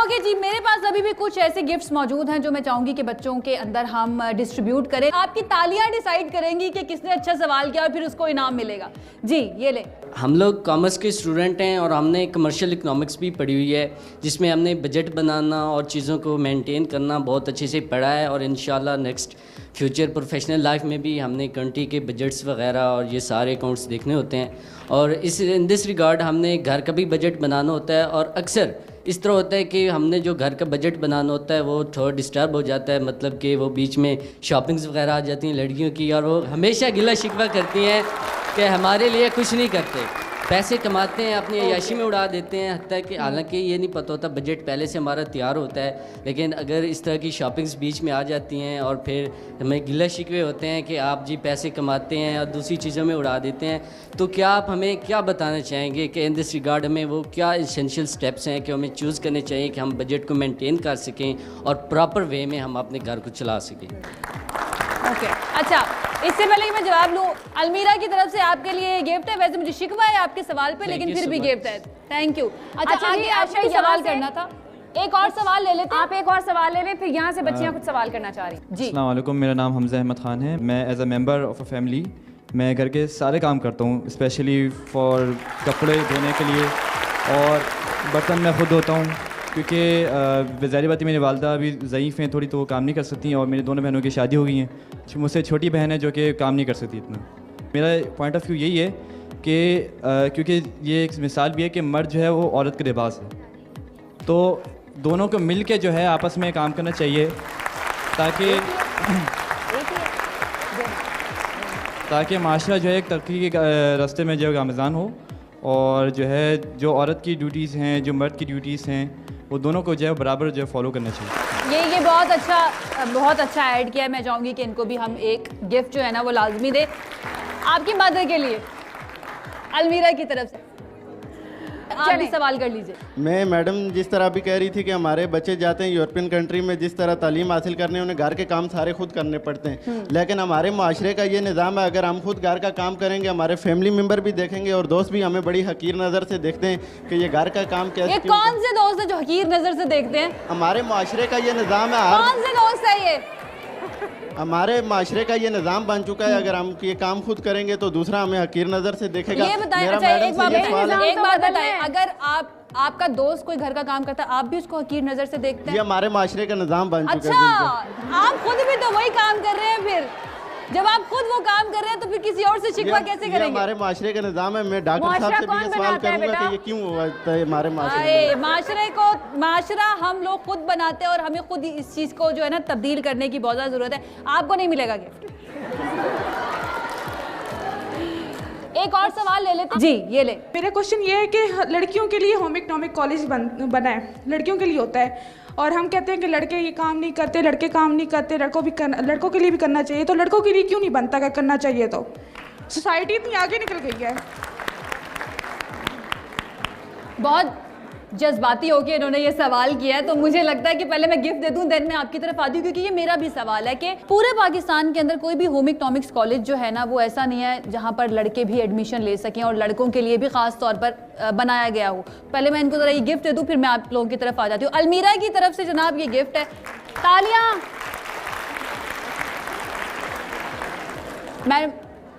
Okay जी, मेरे पास अभी भी कुछ ऐसे गिफ्ट्स मौजूद हैं जो मैं चाहूंगी कि बच्चों के अंदर हम डिस्ट्रीब्यूट करें। आपकी तालियां डिसाइड करेंगी कि किसने अच्छा सवाल किया और फिर उसको इनाम मिलेगा। जी ये ले। हम लोग कॉमर्स के स्टूडेंट हैं और हमने कमर्शियल इकोनॉमिक्स भी पढ़ी हुई है, जिसमें हमने बजट बनाना और चीज़ों को मेंटेन करना बहुत अच्छे से पढ़ा है। और इंशाल्लाह नेक्स्ट फ्यूचर प्रोफेशनल लाइफ में भी हमने कंट्री के बजट्स वगैरह और ये सारे अकाउंट्स देखने होते हैं। और इन दिस रिगार्ड हमने घर का भी बजट बनाना होता है। और अक्सर इस तरह होता है कि हमने जो घर का बजट बनाना होता है वो थोड़ा डिस्टर्ब हो जाता है, मतलब कि वो बीच में शॉपिंग्स वगैरह आ जाती हैं लड़कियों की, और वो हमेशा गिला शिकवा करती हैं कि हमारे लिए कुछ नहीं करते, पैसे कमाते हैं अपनी अय्याशी में उड़ा देते हैं। हत्ता कि हालांकि ये नहीं पता होता, बजट पहले से हमारा तैयार होता है, लेकिन अगर इस तरह की शॉपिंग्स बीच में आ जाती हैं और फिर हमें गिला शिकवे होते हैं कि आप जी पैसे कमाते हैं और दूसरी चीज़ों में उड़ा देते हैं, तो क्या आप हमें क्या बताना चाहेंगे कि इन दिस रिगार्ड हमें वो क्या एसेंशियल स्टेप्स हैं कि हमें चूज़ करने चाहिए कि हम बजट को मेनटेन कर सकें और प्रॉपर वे में हम अपने घर को चला सकें? ओके अच्छा, इससे पहले कि मैं जवाब लूँ, अलमीरा की तरफ से आपके लिए गिफ्ट है। वैसे मुझे शिकवा है आपके सवाल पे, लेकिन फिर भी गिफ्ट है। Thank you. अच्छा आगे आपको सवाल करना था, एक और सवाल ले लेते हैं। आप एक और सवाल ले लें, फिर यहाँ से बच्चियाँ कुछ सवाल करना चाह रही हैं। जी अस्सलाम वालेकुम, मेरा नाम हमज़ा अहमद ख़ान है। मैं as a member of a family मैं घर के सारे काम करता हूँ, स्पेशली फॉर कपड़े धोने के लिए, और बर्तन मैं खुद धोता हूँ क्योंकि ज़ाहिर बात है मेरी वालदा अभी ज़ईफ़ हैं थोड़ी, तो वो काम नहीं कर सकती, और मेरी दोनों बहनों की शादी हो गई हैं। मुझसे छोटी बहन है जो कि काम नहीं कर सकती इतना। मेरा पॉइंट ऑफ व्यू यही है कि क्योंकि ये एक मिसाल भी है कि मर्द जो है वो औरत के लिबास है, तो दोनों को मिल के जो है आपस में काम करना चाहिए ताकि माशरा जो है एक तरक्की के रास्ते में जो है गामज़ान हो, और जो है जो औरत की ड्यूटीज़ हैं, जो मर्द की ड्यूटीज़ हैं, वो दोनों को जो है बराबर जो है फॉलो करना चाहिए। ये बहुत अच्छा ऐड किया है। मैं चाहूँगी कि इनको भी हम एक गिफ्ट जो है ना वो लाजमी दे आपकी मदर के लिए, अलमीरा की तरफ से। आप भी सवाल कर लीजिए। मैं मैडम जिस तरह अभी कह रही थी कि हमारे बच्चे जाते हैं यूरोपियन कंट्री में, जिस तरह तालीम हासिल करने उन्हें घर के काम सारे खुद करने पड़ते हैं, लेकिन हमारे माशरे का ये निज़ाम है, अगर हम खुद घर का काम करेंगे हमारे फैमिली मेम्बर भी देखेंगे और दोस्त भी हमें बड़ी हकीर नज़र से देखते हैं कि ये घर का काम कैसे। ये कौन से दोस्त है जो हकीर नज़र से देखते हैं? हमारे माशरे का ये निज़ाम है। कौन से दोस्त है ये? हमारे माशरे का ये निज़ाम बन चुका है, अगर हम ये काम खुद करेंगे तो दूसरा हमें हकीर नज़र से देखेगा। ये बताएं, अच्छा एक बात बताएं, अगर आपका दोस्त कोई घर का काम करता है, आप भी उसको हकीर नज़र से देखते हैं? ये हमारे माशरे का निज़ाम बन चुका है। अच्छा, आप खुद भी तो वही काम कर रहे हैं, फिर जब आप खुद वो काम कर रहे हैं तो फिर किसी और से शिकवा कैसे करेंगे? हमारे माशरे का निज़ाम है। मैं डॉक्टर साहब से भी ये सवाल करूंगा कि ये क्यों हुआ है हमारे माशरा हम लोग खुद बनाते हैं और हमें खुद इस चीज़ को जो है ना तब्दील करने की बहुत ज़्यादा ज़रूरत है। आपको नहीं मिलेगा गिफ्ट। एक और सवाल ले लेते हैं। जी ये ले। मेरा क्वेश्चन ये है कि लड़कियों के लिए होम इकोनॉमिक कॉलेज बना है, लड़कियों के लिए होता है, और हम कहते हैं कि लड़के ये काम नहीं करते, लड़के काम नहीं करते, लड़कों के लिए भी करना चाहिए, तो लड़कों के लिए क्यों नहीं बनता? अगर करना चाहिए तो सोसाइटी इतनी आगे निकल गई है। बहुत जज्बाती होकर इन्होंने ये सवाल किया है, तो मुझे लगता है कि पहले मैं गिफ्ट दे दूं, देन मैं आपकी तरफ आती हूँ, क्योंकि ये मेरा भी सवाल है कि पूरे पाकिस्तान के अंदर कोई भी होम इकोनॉमिक्स कॉलेज जो है ना वो ऐसा नहीं है जहाँ पर लड़के भी एडमिशन ले सकें और लड़कों के लिए भी खास तौर पर बनाया गया हो। पहले मैं इनको ज़रा ये गिफ्ट दे दूँ, फिर मैं आप लोगों की तरफ आ जाती हूँ। अलमीरा की तरफ से जनाब ये गिफ्ट है, तालियां। मैं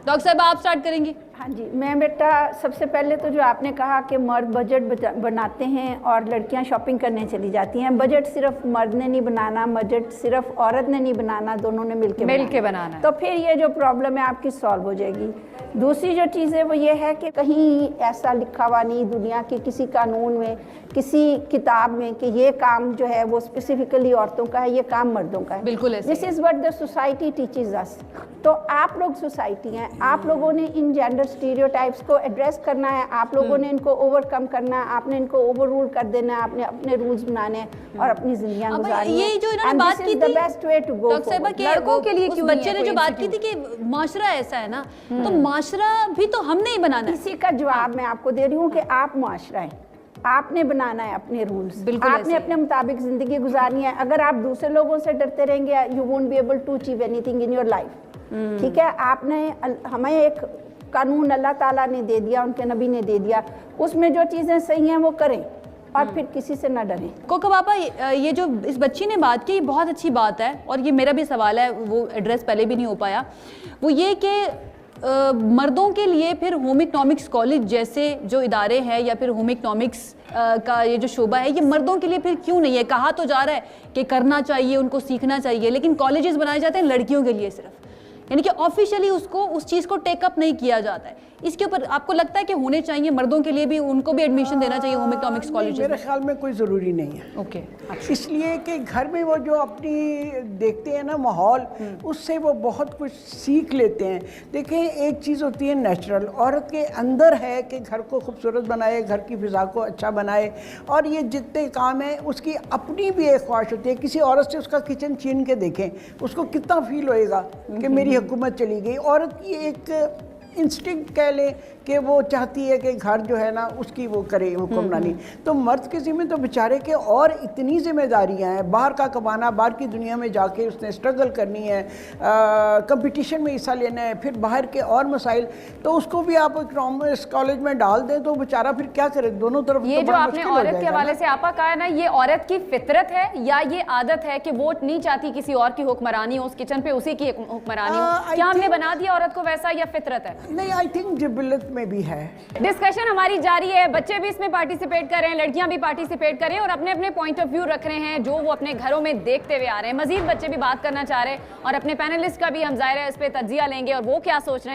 डॉक्टर साहब आप स्टार्ट करेंगी। हाँ जी, मैं बेटा सबसे पहले तो जो आपने कहा कि मर्द बजट बनाते हैं और लड़कियां शॉपिंग करने चली जाती हैं, बजट सिर्फ मर्द ने नहीं बनाना, बजट सिर्फ औरत ने नहीं बनाना, दोनों ने मिलके बनाना है। तो फिर ये जो प्रॉब्लम है आपकी सॉल्व हो जाएगी। दूसरी जो चीज़ है वो ये है कि कहीं ऐसा लिखा हुआ नहीं दुनिया के किसी कानून में, किसी किताब में कि ये काम जो है वो स्पेसिफिकली औरतों का है, ये काम मर्दों का है। बिल्कुल ऐसे। This is what the society teaches us. तो आप लोग सोसाइटी हैं, आप लोगों ने इन जेंडर स्टीरियोटाइप्स को एड्रेस करना है, आप लोगों ने इनको ओवरकम करना है, आपने इनको ओवर रूल कर देना है, आपने अपने रूल्स बनाने हैं और अपनी जिंदगियां गुजारनी है। ये जो इन्होंने बात की थी बेस्ट वे टू गो लड़कों के लिए, उस बच्चे ने जो बात की थी कि माशरा ऐसा है ना, तो माशरा भी तो हमने ही बनाना है। इसी का जवाब मैं आपको दे रही हूँ कि आप माशरा है, आपने बनाना है अपने रूल्स, आपने अपने मुताबिक जिंदगी गुजारनी है। अगर आप दूसरे लोगों से डरते रहेंगे, you won't be able to achieve anything in your life. ठीक है, आपने हमें एक कानून अल्लाह ताला ने दे दिया, उनके नबी ने दे दिया, उसमें जो चीज़ें सही हैं वो करें, और फिर किसी से ना डरें। कोको पापा, ये जो इस बच्ची ने बात की, बहुत अच्छी बात है, और ये मेरा भी सवाल है, वो एड्रेस पहले भी नहीं हो पाया, वो ये कि मर्दों के लिए फिर होम इकनॉमिक्स कॉलेज जैसे जो इदारे हैं या फिर होम इकनॉमिक्स का ये जो शोबा है, ये मर्दों के लिए फिर क्यों नहीं है? कहा तो जा रहा है कि करना चाहिए, उनको सीखना चाहिए, लेकिन कॉलेजेस बनाए जाते हैं लड़कियों के लिए सिर्फ, यानी कि ऑफिशियली उसको उस चीज़ को टेकअप नहीं किया जाता है। इसके ऊपर आपको लगता है कि होने चाहिए मर्दों के लिए भी, उनको भी एडमिशन देना चाहिए होम इकनॉमिक्स कॉलेज? मेरे ख्याल में कोई ज़रूरी नहीं है। ओके। इसलिए कि घर में वो जो अपनी देखते हैं ना माहौल, उससे वो बहुत कुछ सीख लेते हैं। देखें, एक चीज़ होती है नेचुरल, औरत के अंदर है कि घर को खूबसूरत बनाए, घर की फ़िज़ा को अच्छा बनाए, और ये जितने काम हैं उसकी अपनी भी एक ख्वाहिश होती है। किसी औरत से उसका किचन छीन के देखें, उसको कितना फील होएगा कि मेरी हुकूमत चली गई। औरत की एक इंस्टिंक्ट कह लें कि वो चाहती है कि घर जो है ना उसकी वो करे हुक्मरानी। तो मर्द के ज़िम्मे तो बेचारे के और इतनी जिम्मेदारियां हैं, बाहर का कमाना, बाहर की दुनिया में जाके उसने स्ट्रगल करनी है, कंपटीशन में हिस्सा लेना है, फिर बाहर के और मसाइल, तो उसको भी आप इकनॉमिक्स कॉलेज में डाल दें तो बेचारा फिर क्या करे, दोनों तरफ। ये जो आपने औरत के हवाले से आपा कहा है ना, ये औरत की फितरत है या ये आदत है कि वो नहीं चाहती किसी और की हुक्मरानी हो, उस किचन पे उसी की हुक्मरानी हो? क्या हमने बना दिया औरत को वैसा, या फितरत है? नहीं, आई थिंक जिबिलत में भी है। डिस्कशन हमारी जारी है, बच्चे भी इसमें पार्टिसिपेट कर रहे हैं, लड़कियां भी पार्टिसिपेट कर रही हैं और अपने अपने पॉइंट ऑफ व्यू रख रहे हैं जो वो अपने घरों में देखते हुए आ रहे हैं। मजीद बच्चे भी बात करना चाह रहे हैं और अपने पैनलिस्ट का भी हम ज़ाहिर है इस पर तज्जिया लेंगे और वो क्या सोच रहे हैं।